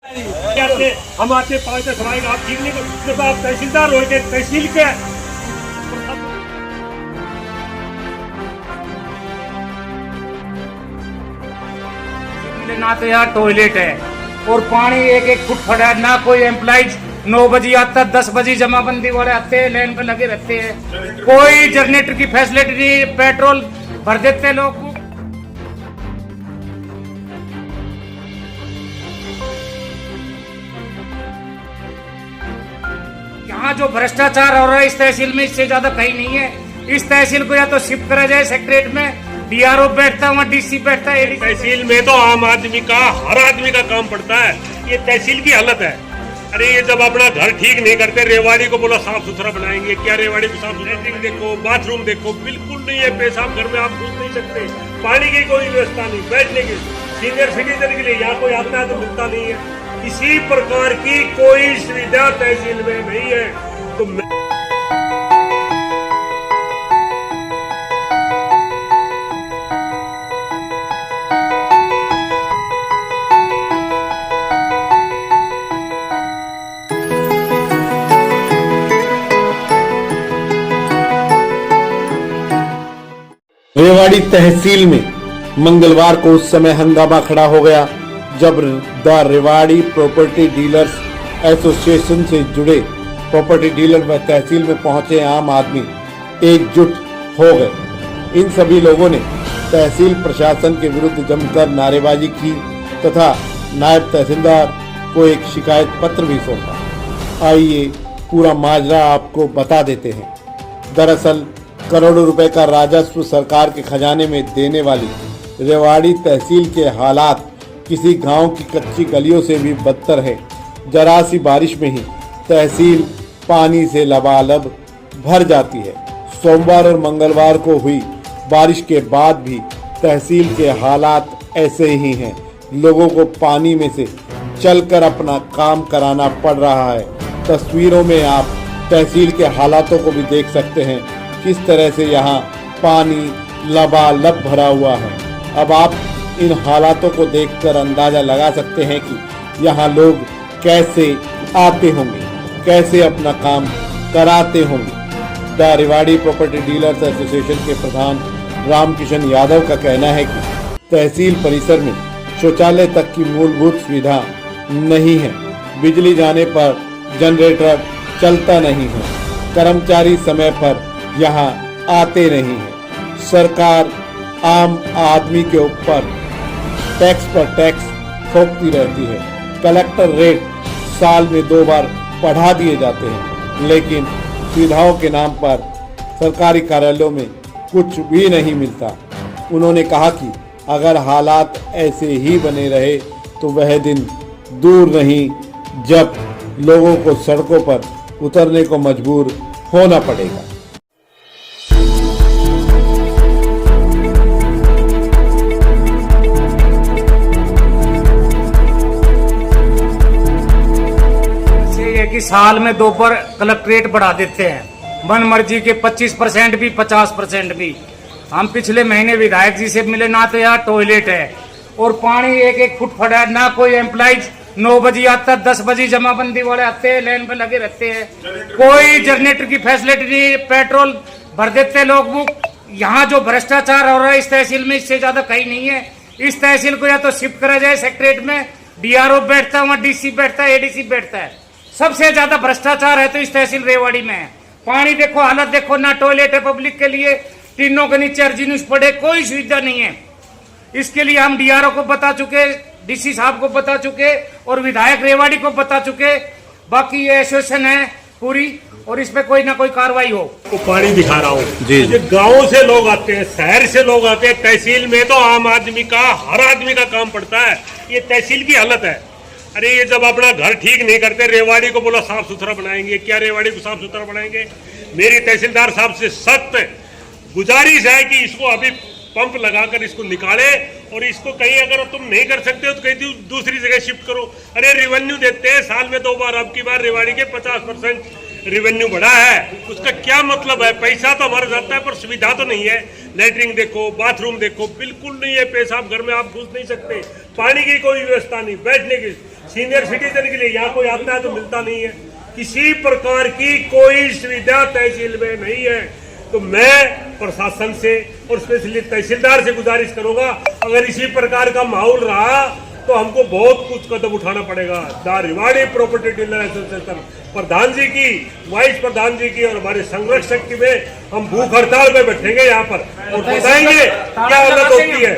हम आते 5-10 हमारे आप ठीक नहीं जब आप तहसीलदार हो गए तहसील के ना तो यहाँ टॉयलेट है और पानी एक फुट फटा है। ना कोई एम्प्लॉइज 9 बजे आता, 10 बजे जमाबंदी वाले आते हैं, लाइन पे लगे रहते हैं। कोई जनरेटर की फैसिलिटी नहीं, पेट्रोल भर देते हैं लोग। यहाँ जो भ्रष्टाचार हो रहा है इस तहसील में, इससे ज्यादा कहीं नहीं है। इस तहसील को या तो शिफ्ट करा जाए सेक्रेटरीट में, डीआरओ बैठता है वहाँ, डीसी बैठता है। तहसील में तो आम आदमी का, हर आदमी का काम पड़ता है। ये तहसील की हालत है। अरे ये जब अपना घर ठीक नहीं करते, रेवाड़ी को बोला साफ सुथरा बनाएंगे, क्या रेवाड़ी को साफ सुथरा देखो, बाथरूम देखो, बिल्कुल नहीं है। पेशाब घर में आप घुस नहीं सकते, पानी की कोई व्यवस्था नहीं, बैठने की सीनियर सिटीजन के लिए यहाँ कोई आता है तो मिलता नहीं है। किसी प्रकार की कोई सुविधा तहसील में नहीं है। तो रेवाड़ी तहसील में मंगलवार को उस समय हंगामा खड़ा हो गया जब the Rewari property dealers association से जुड़े प्रॉपर्टी डीलर व तहसील में पहुंचे आम आदमी एकजुट हो गए। इन सभी लोगों ने तहसील प्रशासन के विरुद्ध जमकर नारेबाजी की तथा नायब तहसीलदार को एक शिकायत पत्र भी सौंपा। आइए पूरा माजरा आपको बता देते हैं। दरअसल करोड़ों रुपए का राजस्व सरकार के खजाने में देने वाली रेवाड़ी तहसील के हालात किसी गांव की कच्ची गलियों से भी बदतर है। जरा सी बारिश में ही तहसील पानी से लबालब भर जाती है। सोमवार और मंगलवार को हुई बारिश के बाद भी तहसील के हालात ऐसे ही हैं। लोगों को पानी में से चलकर अपना काम कराना पड़ रहा है। तस्वीरों में आप तहसील के हालातों को भी देख सकते हैं, किस तरह से यहाँ पानी लबालब भरा हुआ है। अब आप इन हालातों को देखकर अंदाजा लगा सकते हैं कि यहाँ लोग कैसे आते होंगे, कैसे अपना काम कराते होंगे। The Rewari property dealers association के प्रधान रामकिशन यादव का कहना है कि तहसील परिसर में शौचालय तक की मूलभूत सुविधा नहीं है। बिजली जाने पर जनरेटर चलता नहीं है। कर्मचारी समय पर यहाँ आते नहीं हैं। सरकार आम आदमी के ऊपर टैक्स पर टैक्स थोपती रहती है। कलेक्टर रेट साल में 2 बार बढ़ा दिए जाते हैं, लेकिन सुविधाओं के नाम पर सरकारी कार्यालयों में कुछ भी नहीं मिलता। उन्होंने कहा कि अगर हालात ऐसे ही बने रहे तो वह दिन दूर नहीं जब लोगों को सड़कों पर उतरने को मजबूर होना पड़ेगा। कि साल में 2 बार कलेक्ट्रेट बढ़ा देते हैं, मन मर्जी के 25% भी 50% भी। हम पिछले महीने विधायक जी से मिले, ना तो यहाँ टॉयलेट है और पानी एक फुट फटा है। ना कोई एम्प्लॉइज 9 बजे आता, 10 बजे जमाबंदी वाले आते हैं, लाइन पे लगे रहते हैं। कोई जनरेटर की फैसिलिटी नहीं, पेट्रोल भर देते हैं लोग। यहाँ जो भ्रष्टाचार हो रहा है इस तहसील में, इससे ज्यादा कहीं नहीं है। इस तहसील को या तो शिफ्ट करा जाए सेक्रेटरीट में, डीआरओ बैठता है वहाँ, डीसी बैठता है, एडीसी बैठता है। सबसे ज्यादा भ्रष्टाचार है तो इस तहसील रेवाड़ी में है। पानी देखो, हालत देखो, ना टॉयलेट है पब्लिक के लिए, टीनों के नीचे अर्जीनुस पड़े, कोई सुविधा नहीं है। इसके लिए हम डीआरओ को बता चुके, डीसी साहब को बता चुके और विधायक रेवाड़ी को बता चुके। बाकी ये एसोसिएशन है पूरी और इस पे कोई ना कोई कार्रवाई हो। तो पानी दिखा रहा हूँ जी। गाँव से लोग आते हैं, शहर से लोग आते हैं। तहसील में तो आम आदमी का, हर आदमी का काम पड़ता है। ये तहसील की हालत है। अरे ये जब अपना घर ठीक नहीं करते, रेवाड़ी को बोला साफ सुथरा बनाएंगे, क्या रेवाड़ी को साफ सुथरा बनाएंगे। मेरी तहसीलदार साहब से सख्त गुजारिश है कि इसको अभी पंप लगाकर इसको निकाले और इसको कहीं अगर तुम नहीं कर सकते हो तो कहीं दूसरी जगह शिफ्ट करो। अरे रेवेन्यू देते हैं साल में 2 बार, अब की बार रेवाड़ी के 50% रेवेन्यू बढ़ा है। उसका क्या मतलब है? पैसा तो हमारा जाता है पर सुविधा तो नहीं है। लैट्रिन देखो, बाथरूम देखो, बिल्कुल नहीं है। पेशाब घर में आप घुस नहीं सकते, पानी की कोई व्यवस्था नहीं, बैठने की सीनियर सिटीजन के लिए यहाँ कोई आता है तो मिलता नहीं है, किसी प्रकार की कोई सुविधा तहसील में नहीं है। तो मैं प्रशासन से और स्पेशली तहसीलदार से गुजारिश करूंगा, अगर इसी प्रकार का माहौल रहा तो हमको बहुत कुछ कदम उठाना पड़ेगा। The Rewari property dealer association प्रधान जी की, वाइस प्रधान जी की और हमारे संरक्षक की में हम भूख हड़ताल में बैठेंगे यहाँ पर और बताएंगे क्या हालत होती है।